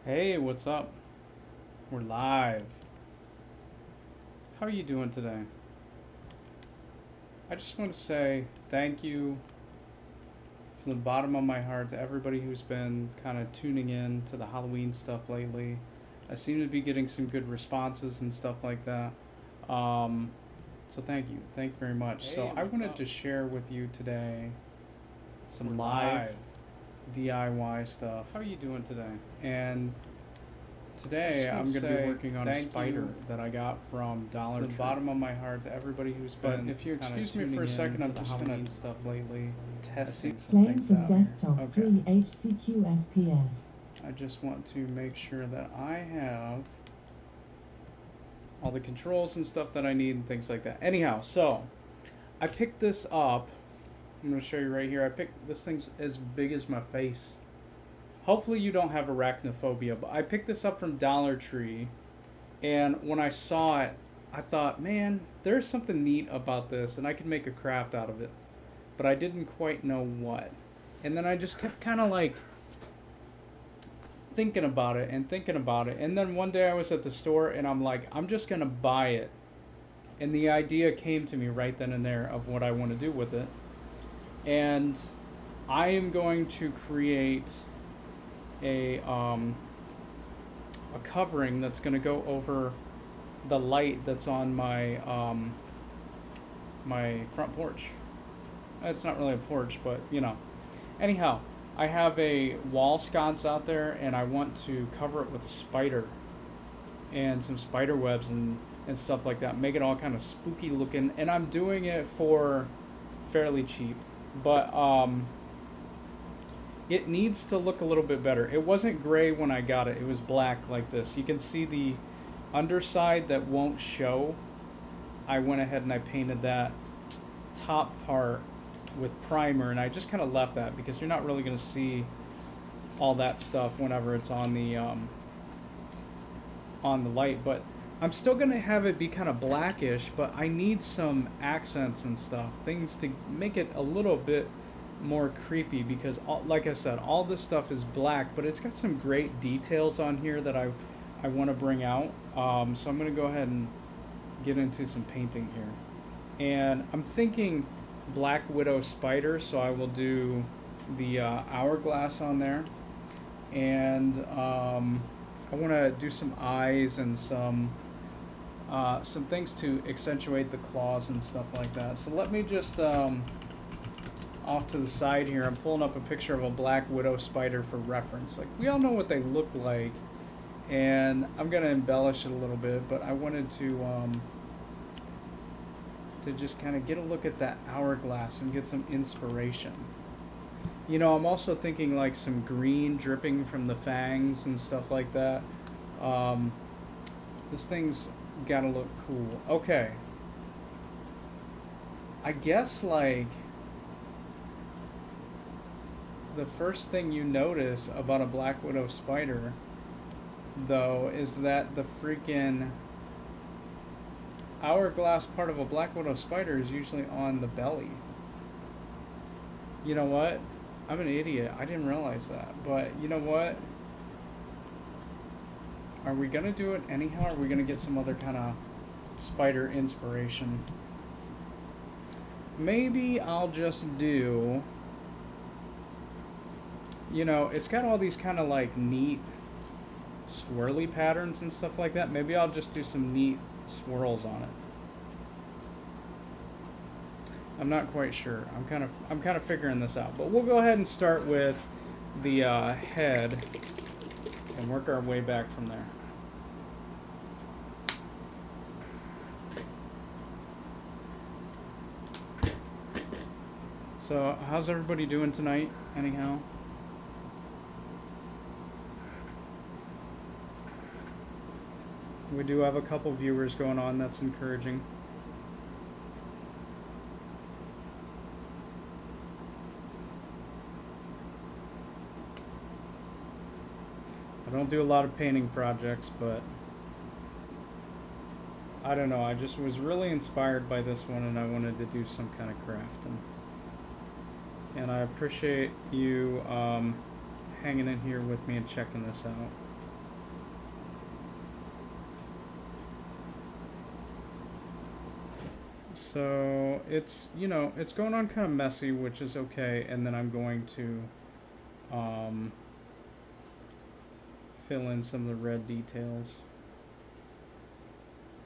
Hey, what's up? We're live. How are you doing today? I just want to say thank you from the bottom of my heart to everybody who's been kind of tuning in to the Halloween stuff lately. I seem to be getting some good responses and stuff like that. Um, so thank you. Thank you very much. So I wanted to share with you today some live DIY stuff. How are you doing today? And today I'm going to be working on a spider that I got from Dollar Tree. From the bottom of my heart to everybody who's been. But if you excuse me for a second, I'm just going to stuff lately, testing some Playing things from out desktop here. free HCQ FPF. I just want to make sure that I have all the controls and stuff that I need and things like that. Anyhow, so I picked this up. I'm going to show you right here. I picked this thing's as big as my face. Hopefully you don't have arachnophobia, but I picked this up from Dollar Tree, and when I saw it, I thought, man, there's something neat about this, and I could make a craft out of it, but I didn't quite know what. And then I just kept kind of like thinking about it, and then one day I was at the store, and I'm like, I'm just going to buy it. And the idea came to me right then and there of what I want to do with it. And I am going to create a covering that's going to go over the light that's on my my front porch. It's not really a porch, but you know. Anyhow, I have a wall sconce out there, and I want to cover it with a spider and some spider webs and stuff like that. Make it all kind of spooky looking, and I'm doing it for fairly cheap, but it needs to look a little bit better. It wasn't gray when I got it. It was black like this. You can see the underside that won't show. I went ahead and I painted that top part with primer, and I just kind of left that because you're not really going to see all that stuff whenever it's on the light. But I'm still going to have it be kind of blackish, but I need some accents and stuff, things to make it a little bit more creepy, because like I said, all this stuff is black, but it's got some great details on here that I want to bring out. So I'm going to go ahead and get into some painting here, and I'm thinking Black Widow spider, so I will do the hourglass on there, and I want to do some eyes and some things to accentuate the claws and stuff like that. So let me just off to the side here, I'm pulling up a picture of a Black Widow spider for reference. Like, we all know what they look like, and I'm going to embellish it a little bit, but I wanted to just kind of get a look at that hourglass and get some inspiration. You know, I'm also thinking like some green dripping from the fangs and stuff like that. This thing's got to look cool. Okay. I guess like the first thing you notice about a Black Widow spider, though, is that the freaking hourglass part of a Black Widow spider is usually on the belly. You know what? I'm an idiot. I didn't realize that. But you know what? Are we going to do it anyhow, or are we going to get some other kind of spider inspiration? Maybe I'll just do... You know, it's got all these kind of like neat swirly patterns and stuff like that. Maybe I'll just do some neat swirls on it. I'm not quite sure. I'm kind of figuring this out. But we'll go ahead and start with the head and work our way back from there. So, how's everybody doing tonight, anyhow? We do have a couple viewers going on. That's encouraging. I don't do a lot of painting projects, but I don't know. I just was really inspired by this one, and I wanted to do some kind of craft. And I appreciate you hanging in here with me and checking this out. So it's, you know, it's going on kind of messy, which is okay. And then I'm going to fill in some of the red details.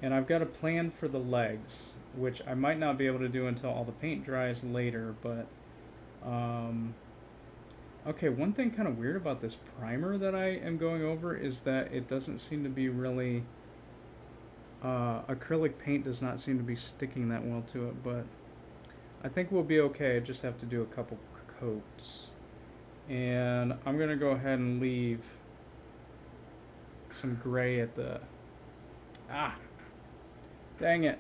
And I've got a plan for the legs, which I might not be able to do until all the paint dries later, but okay, one thing kind of weird about this primer that I am going over is that it doesn't seem to be really acrylic paint does not seem to be sticking that well to it, but I think we'll be okay. I just have to do a couple coats. And I'm gonna go ahead and leave some gray at the dang it,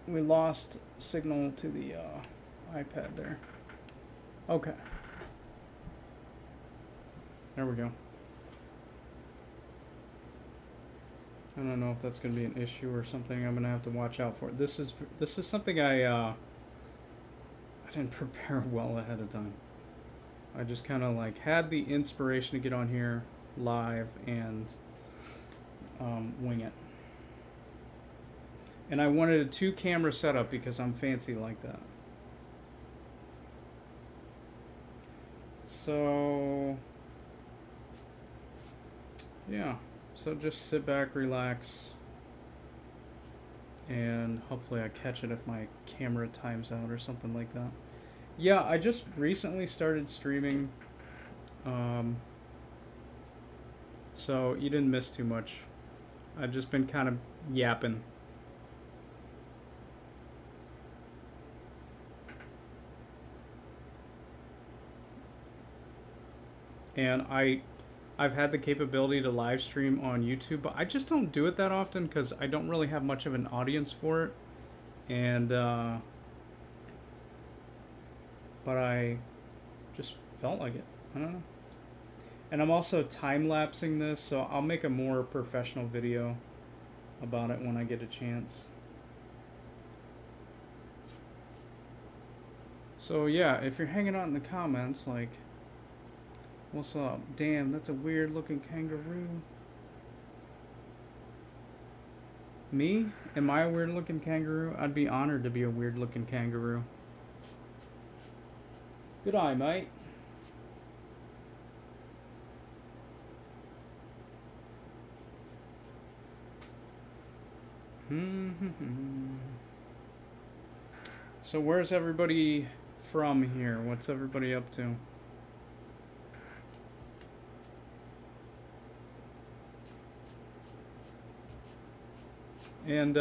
we lost signal to the iPad there. Okay, there we go. I don't know if that's going to be an issue or something I'm going to have to watch out for. This is something I didn't prepare well ahead of time. I just kind of like had the inspiration to get on here live and wing it. And I wanted a 2-camera setup because I'm fancy like that. So yeah, so just sit back, relax, and hopefully I catch it if my camera times out or something like that. Yeah, I just recently started streaming, so you didn't miss too much. I've just been kind of yapping. And I've had the capability to live stream on YouTube, but I just don't do it that often because I don't really have much of an audience for it. And but I just felt like it. I don't know. And I'm also time-lapsing this, so I'll make a more professional video about it when I get a chance. So yeah, if you're hanging out in the comments, like, what's up? Damn, that's a weird looking kangaroo. Me? Am I a weird looking kangaroo? I'd be honored to be a weird looking kangaroo. Good eye, mate. So where's everybody from here? What's everybody up to? And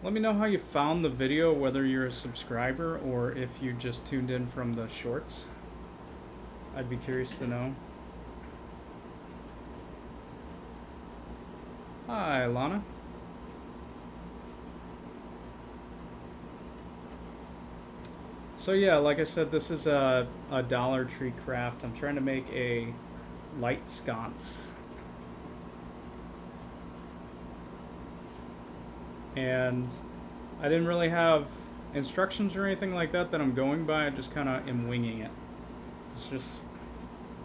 let me know how you found the video, whether you're a subscriber or if you just tuned in from the shorts. I'd be curious to know. Hi, Lana. So yeah, like I said, this is a Dollar Tree craft. I'm trying to make a light sconce. And I didn't really have instructions or anything like that I'm going by. I just kind of am winging it.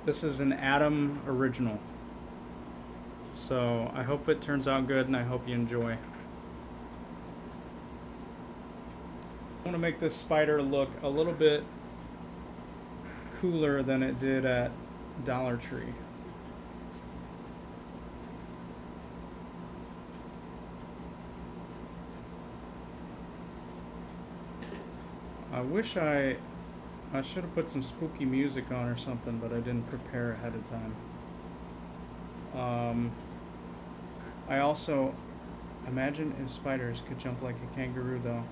This is an Adam original. So I hope it turns out good and I hope you enjoy. I want to make this spider look a little bit cooler than it did at Dollar Tree. I wish I should have put some spooky music on or something, but I didn't prepare ahead of time. I also imagine if spiders could jump like a kangaroo, though.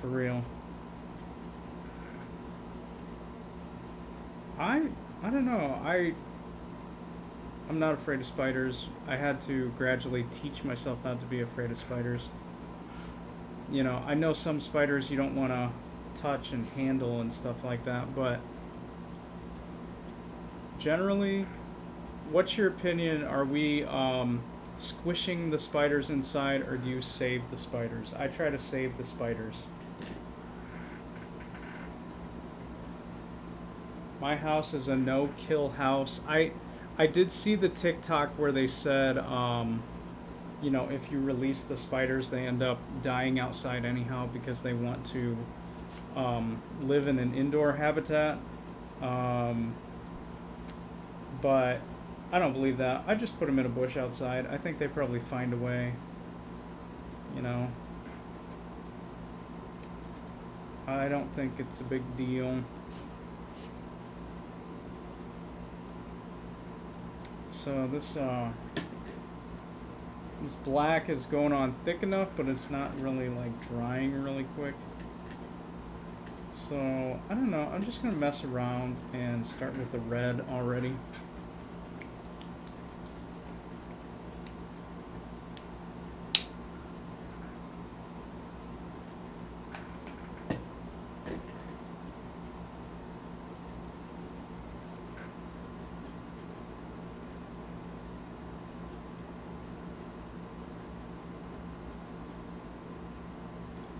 For real. I don't know. I'm not afraid of spiders. I had to gradually teach myself not to be afraid of spiders. You know, I know some spiders you don't want to touch and handle and stuff like that, but generally, what's your opinion? Are we squishing the spiders inside, or do you save the spiders? I try to save the spiders. My house is a no-kill house. I did see the TikTok where they said you know, if you release the spiders, they end up dying outside anyhow because they want to live in an indoor habitat. Um, but I don't believe that. I just put them in a bush outside. I think they probably find a way, you know. I don't think it's a big deal. So this black is going on thick enough, but it's not really like drying really quick. So I don't know. I'm just gonna mess around and start with the red already.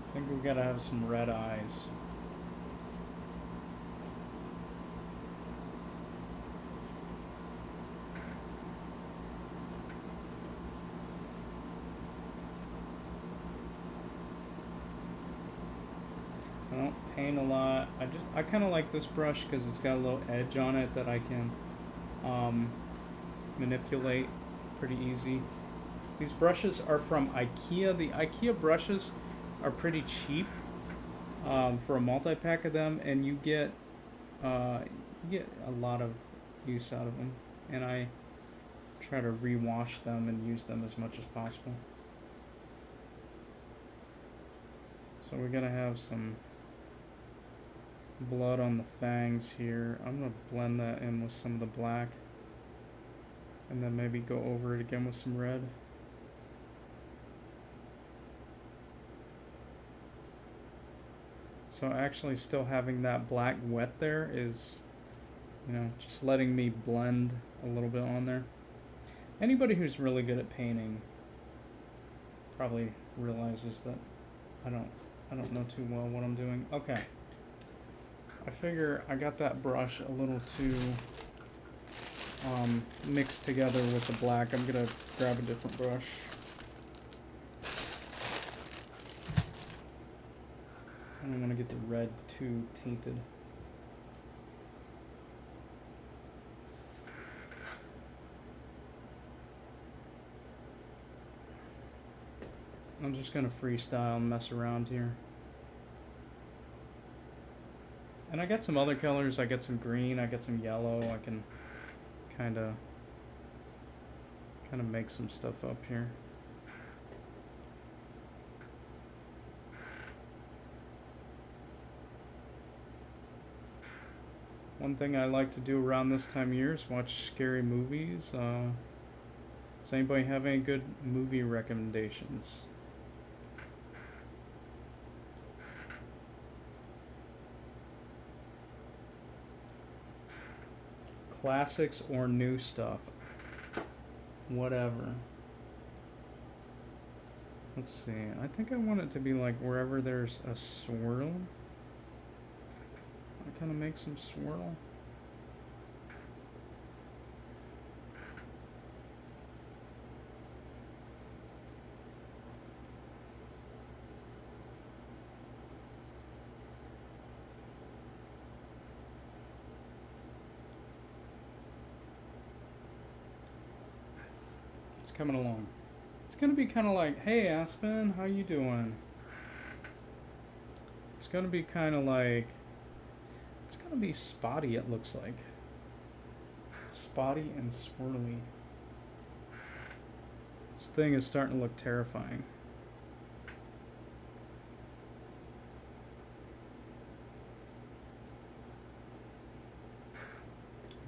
I think we gotta have some red eyes. I don't paint a lot. I kind of like this brush because it's got a little edge on it that I can manipulate pretty easy. These brushes are from IKEA. The IKEA brushes are pretty cheap for a multi-pack of them, and you get a lot of use out of them. And I try to rewash them and use them as much as possible. So we're gonna have some blood on the fangs here. I'm gonna blend that in with some of the black, and then maybe go over it again with some red. So actually still having that black wet there is, you know, just letting me blend a little bit on there. Anybody who's really good at painting probably realizes that I don't know too well what I'm doing. Okay. I figure I got that brush a little too mixed together with the black. I'm gonna grab a different brush. I don't want to get the red too tainted. I'm just gonna freestyle and mess around here. And I got some other colors. I got some green, I got some yellow. I can kind of make some stuff up here. One thing I like to do around this time of year is watch scary movies. Does anybody have any good movie recommendations? Classics or new stuff? Whatever. Let's see. I think I want it to be like wherever there's a swirl. I kind of make some swirl. It's coming along. It's gonna be kind of like, hey Aspen, how you doing? It's gonna be kind of like, it's gonna be spotty, it looks like. Spotty and swirly. This thing is starting to look terrifying.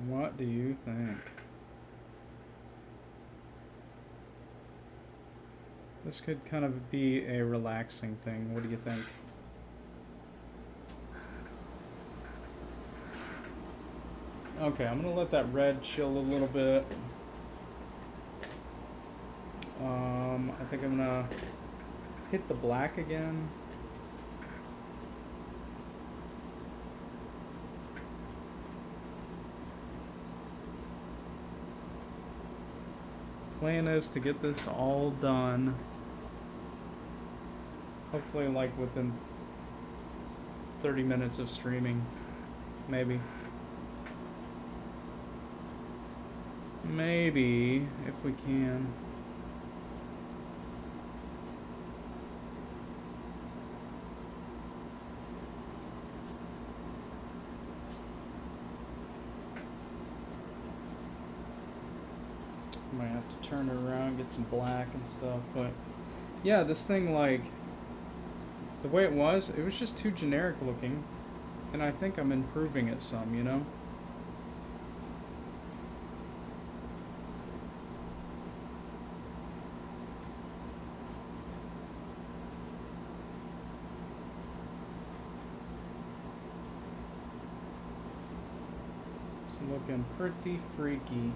What do you think? This could kind of be a relaxing thing. What do you think? Okay, I'm gonna let that red chill a little bit. I think I'm gonna hit the black again. Plan is to get this all done. Hopefully, like within 30 minutes of streaming. Maybe. Maybe, if we can. Might have to turn it around, get some black and stuff, but yeah, this thing, like, the way it was just too generic looking, and I think I'm improving it some, you know? It's looking pretty freaky.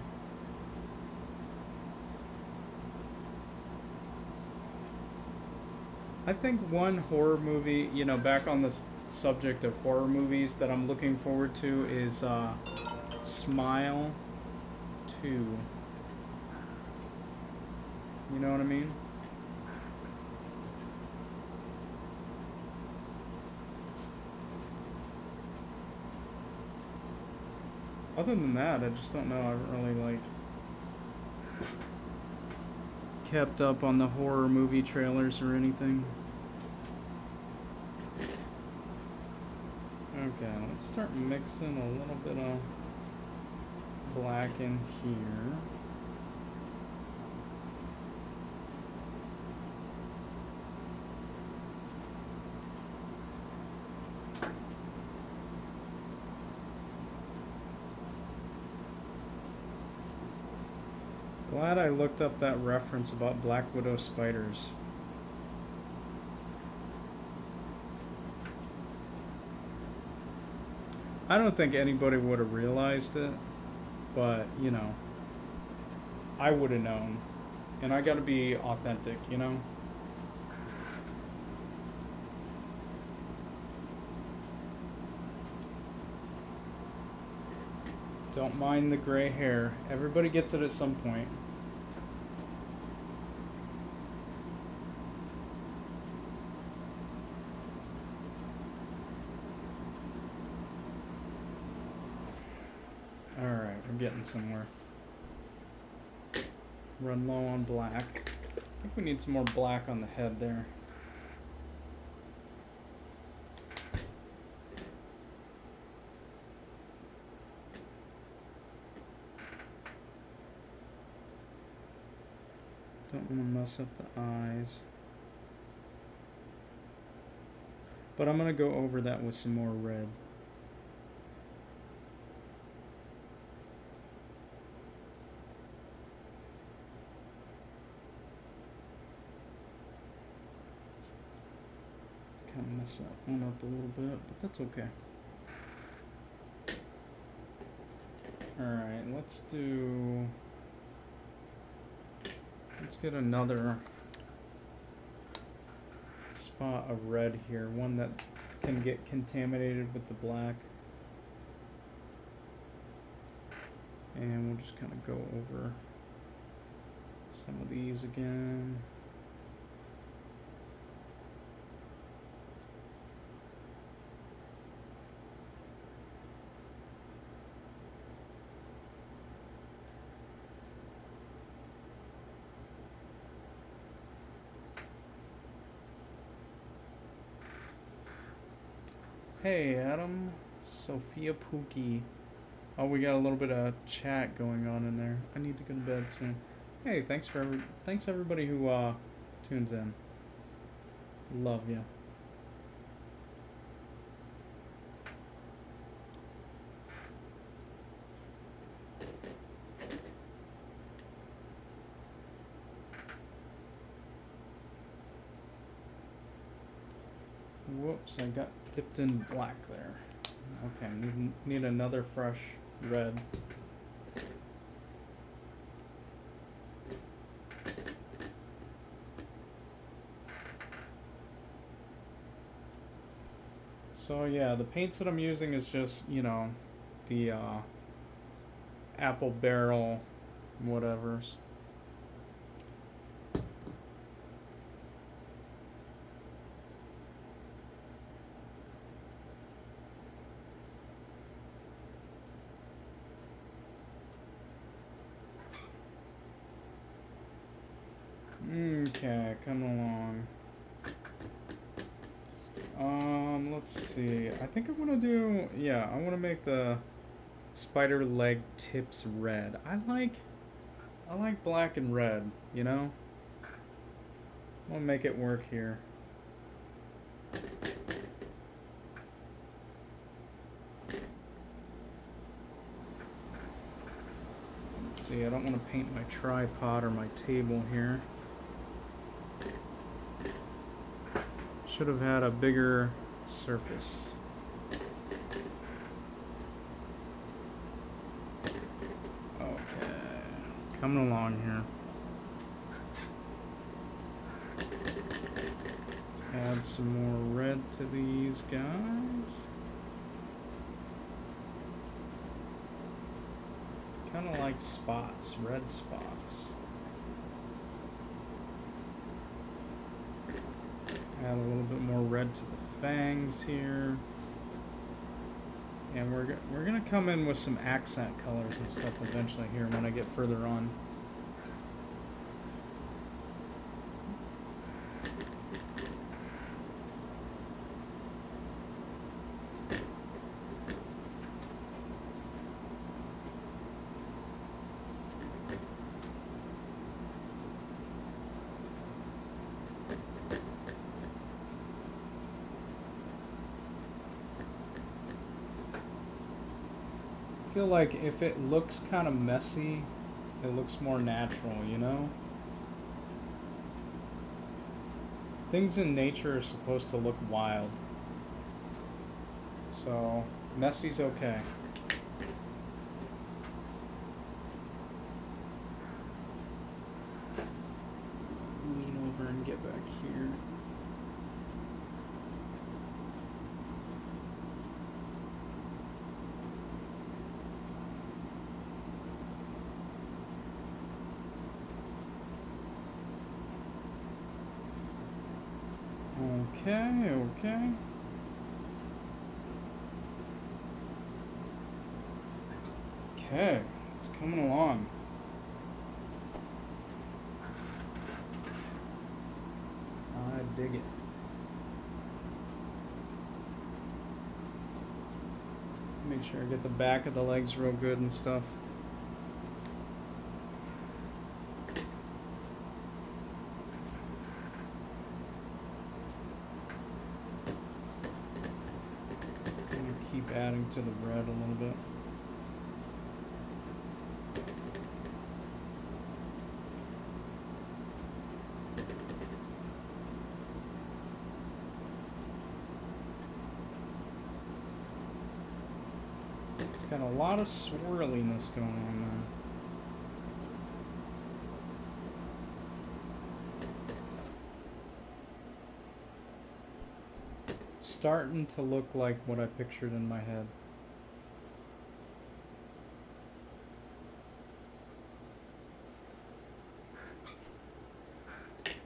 I think one horror movie, you know, back on the subject of horror movies that I'm looking forward to is Smile 2. You know what I mean? Other than that, I just don't know. I haven't really, like, kept up on the horror movie trailers or anything. Okay, let's start mixing a little bit of black in here. Glad I looked up that reference about Black Widow spiders. I don't think anybody would have realized it, but, you know, I would have known. And I gotta be authentic, you know? Don't mind the gray hair. Everybody gets it at some point. Alright, we're getting somewhere. Run low on black. I think we need some more black on the head there. Don't want to mess up the eyes. But I'm going to go over that with some more red. Kind of mess that one up a little bit, but that's okay. Alright, let's get another spot of red here, one that can get contaminated with the black. And we'll just kind of go over some of these again. Hey Adam, Sophia Pookie. Oh, we got a little bit of chat going on in there. I need to go to bed soon. Hey, thanks everybody who tunes in. Love you. Whoops, I got dipped in black there. Okay, need another fresh red. So yeah, the paints that I'm using is just, you know, the apple barrel whatevers. Okay, coming along. Let's see. I think I want to do, yeah, I want to make the spider leg tips red. I like black and red, you know? I'm gonna make it work here. Let's see, I don't want to paint my tripod or my table here. Should have had a bigger surface. Okay, coming along here. Let's add some more red to these guys. Kind of like spots, red spots. Add a little bit more red to the fangs here. And we're gonna come in with some accent colors and stuff eventually here when I get further on. I feel like if it looks kind of messy, it looks more natural, you know? Things in nature are supposed to look wild. So, messy's okay. Lean over and get back here. Okay. Okay, it's coming along. I dig it. Make sure I get the back of the legs real good and stuff. Keep adding to the red a little bit. It's got a lot of swirliness going on there. Starting to look like what I pictured in my head.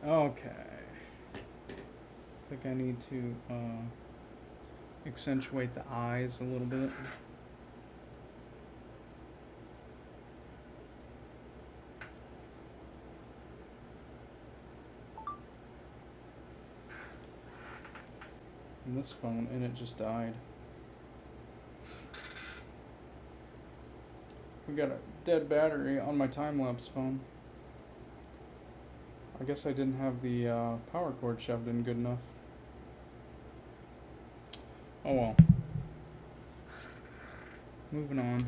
Okay. I think I need to accentuate the eyes a little bit. And this phone, and it just died. We got a dead battery on my time-lapse phone. I guess I didn't have the power cord shoved in good enough. Oh well. Moving on.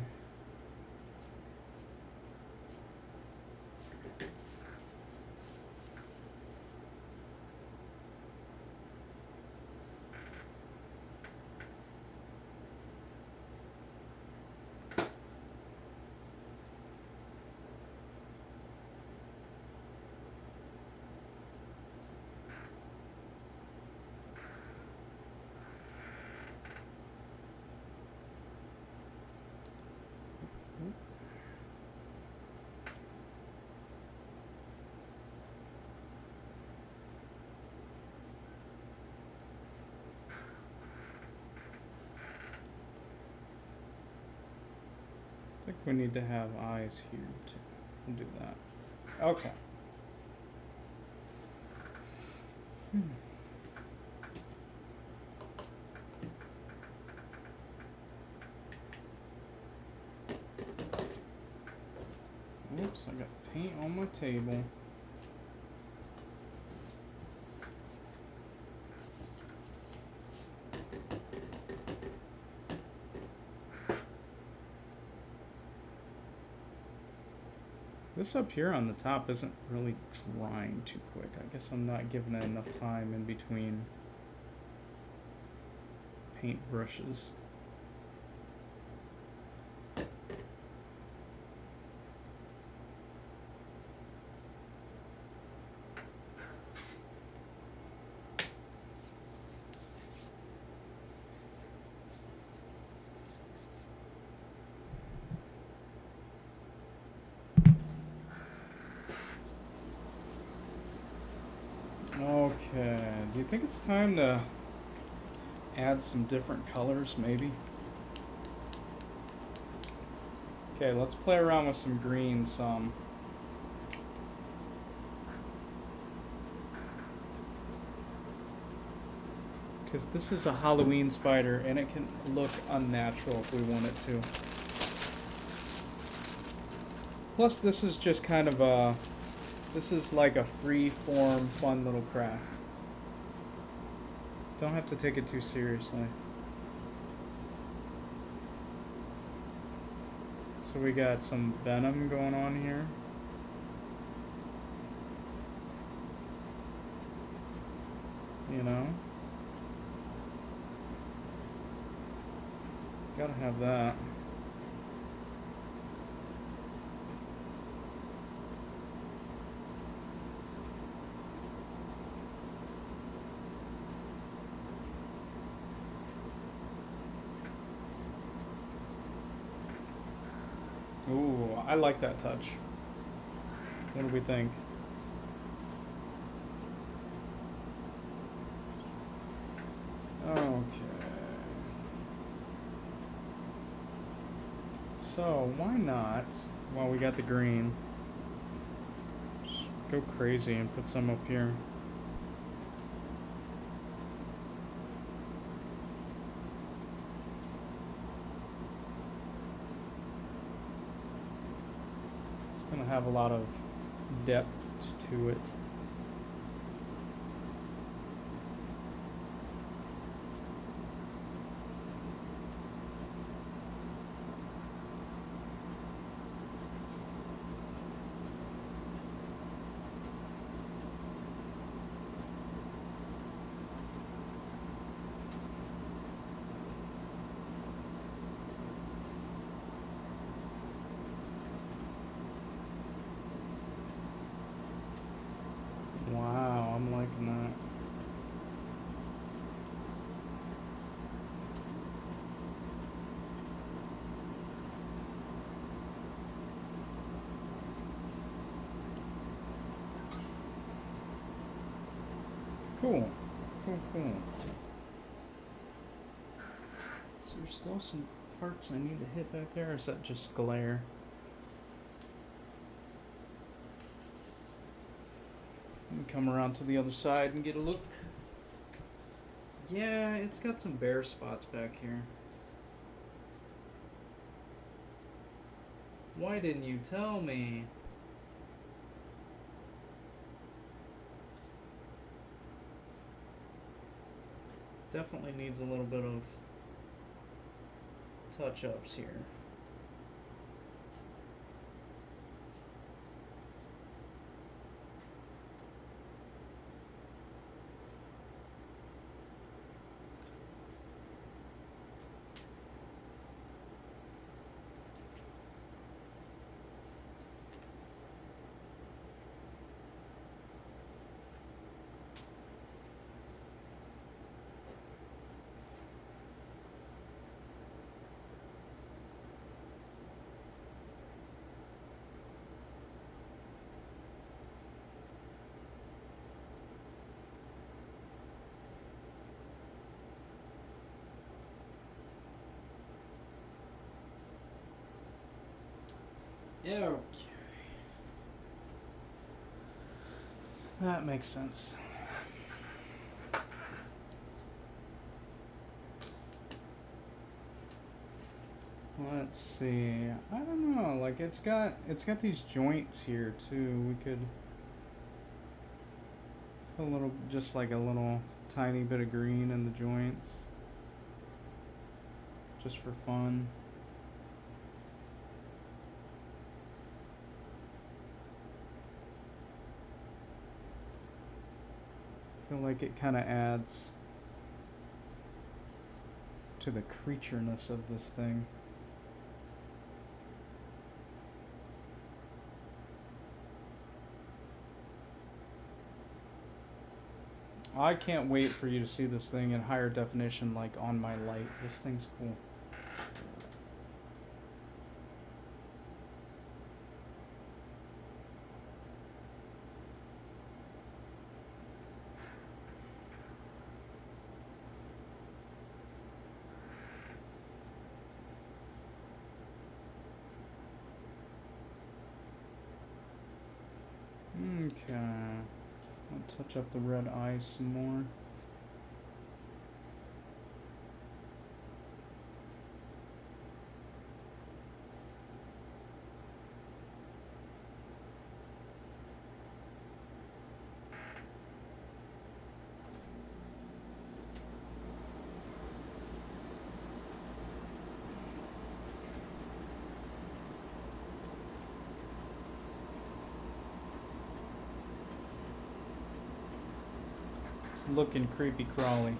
I think we need to have eyes here too. We'll do that. Okay. Oops, I got paint on my table. This up here on the top isn't really drying too quick. I guess I'm not giving it enough time in between paint brushes. Okay, do you think it's time to add some different colors, maybe? Okay, let's play around with some green some. Because this is a Halloween spider and it can look unnatural if we want it to. Plus this is just kind of a, this is like a free form, fun little craft. Don't have to take it too seriously. So we got some venom going on here. You know? Gotta have that. Ooh, I like that touch. What do we think? Okay. So, why not, while we got the green, just go crazy and put some up here. Gonna have a lot of depth to it. Wow, I'm liking that. Cool. Cool, cool. So there's still some parts I need to hit back there, or is that just glare? Let me come around to the other side and get a look. Yeah, it's got some bare spots back here. Why didn't you tell me? Definitely needs a little bit of touch-ups here. Yeah, okay. That makes sense. Let's see. I don't know. Like it's got these joints here too. We could put a little, just like a little tiny bit of green in the joints, just for fun. I feel like it kind of adds to the creatureness of this thing. I can't wait for you to see this thing in higher definition, like on my light. This thing's cool. Okay. I'll touch up the red eyes some more. It's looking creepy-crawly.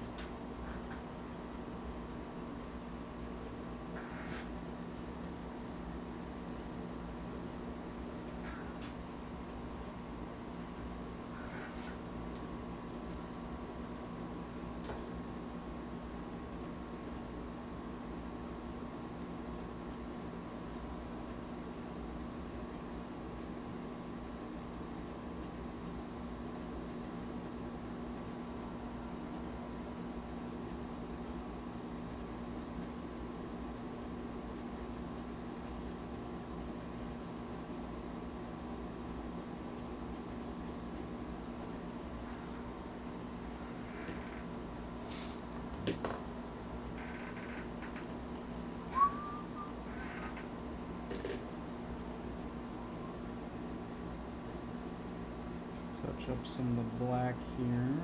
Touch up some of the black here.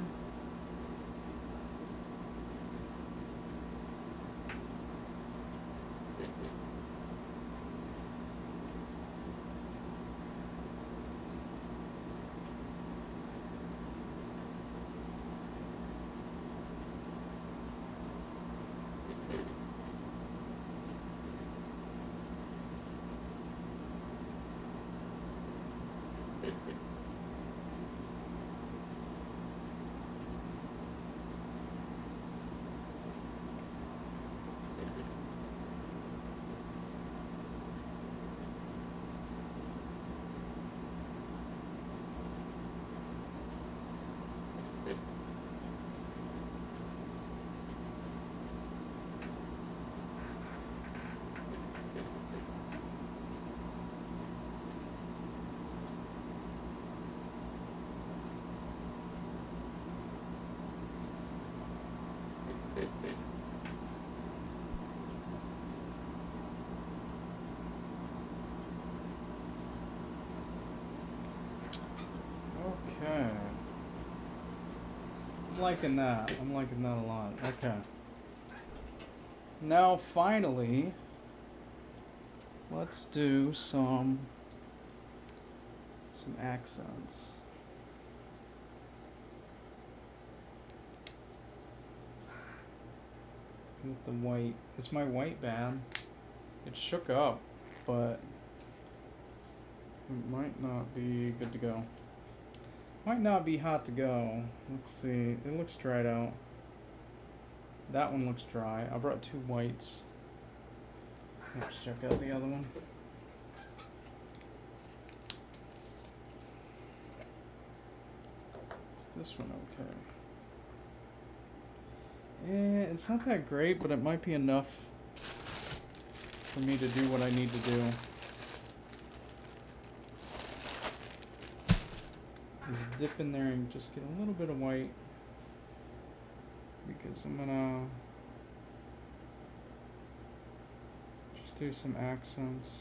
Okay. I'm liking that. I'm liking that a lot. Okay. Now, finally, let's do some accents. With the white. Is my white bad? It shook up, but it might not be good to go. Might not be hot to go. Let's see. It looks dried out. That one looks dry. I brought two whites. Let's check out the other one. Is this one okay? It's not that great, but it might be enough for me to do what I need to do. Just dip in there and just get a little bit of white, because I'm gonna just do some accents.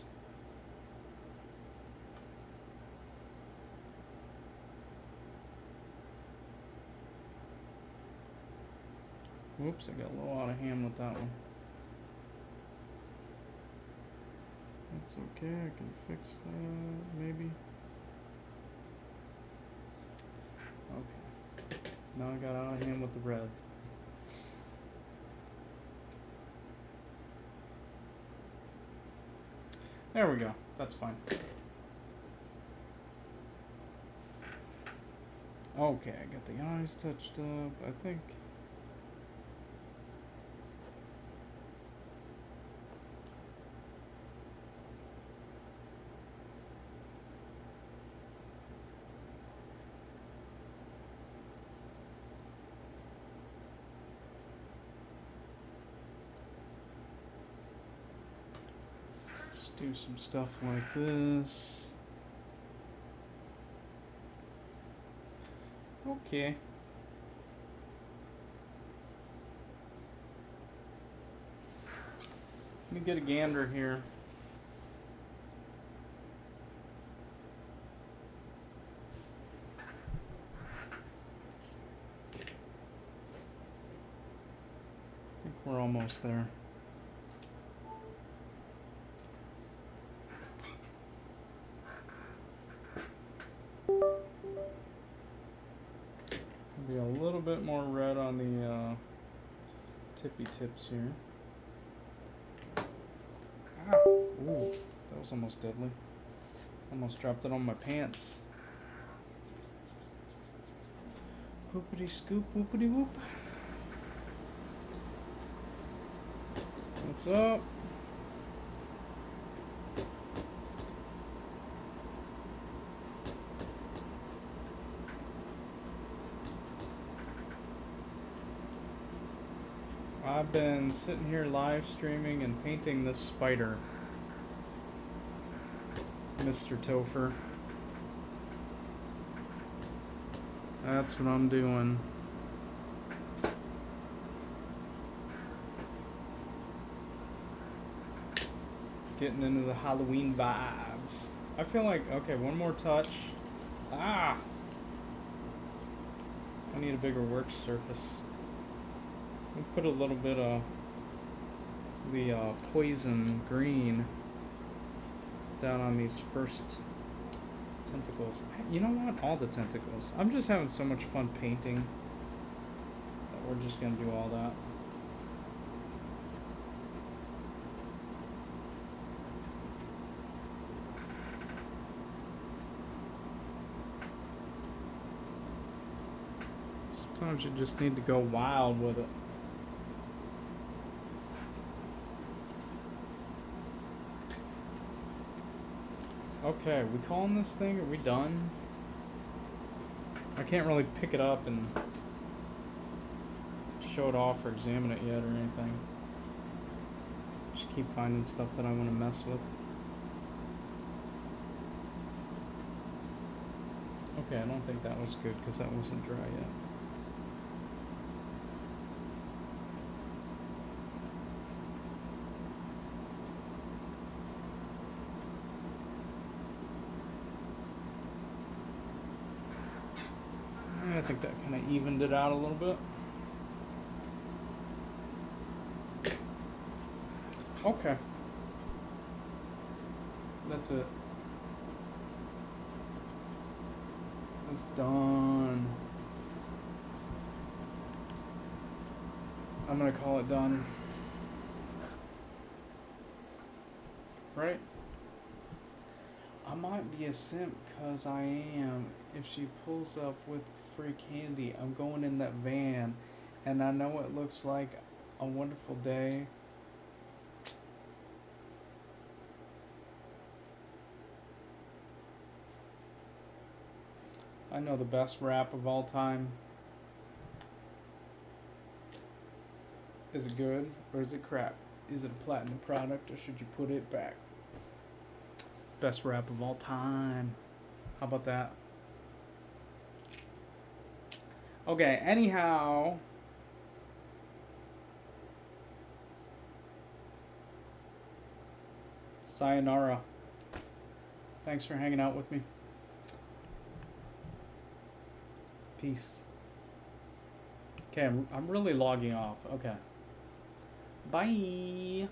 Whoops, I got a little out of hand with that one. That's okay, I can fix that, maybe. Okay. Now I got out of hand with the red. There we go. That's fine. Okay, I got the eyes touched up. I think. Do some stuff like this. Okay. Let me get a gander here. I think we're almost there. Be a little bit more red on the tippy tips here. Ah, ooh, that was almost deadly. Almost dropped it on my pants. Whoopity scoop, whoopity whoop. What's up? I've been sitting here live streaming and painting this spider, Mr. Topher. That's what I'm doing. Getting into the Halloween vibes. I feel like, okay, one more touch. Ah! I need a bigger work surface. We'll put a little bit of the poison green down on these first tentacles. You know what? All the tentacles. I'm just having so much fun painting that we're just going to do all that. Sometimes you just need to go wild with it. Okay, we calling this thing? Are we done? I can't really pick it up and show it off or examine it yet or anything. Just keep finding stuff that I want to mess with. Okay, I don't think that was good because that wasn't dry yet. I think that kind of evened it out a little bit. Okay. That's it. It's done. I'm gonna call it done. Right? I might be a simp because I am. If she pulls up with free candy, I'm going in that van. And I know it looks like a wonderful day. I know the best rap of all time. Is it good or is it crap? Is it a platinum product or should you put it back? Best rap of all time. How about that? Okay, anyhow. Sayonara. Thanks for hanging out with me. Peace. Okay, I'm really logging off. Okay. Bye.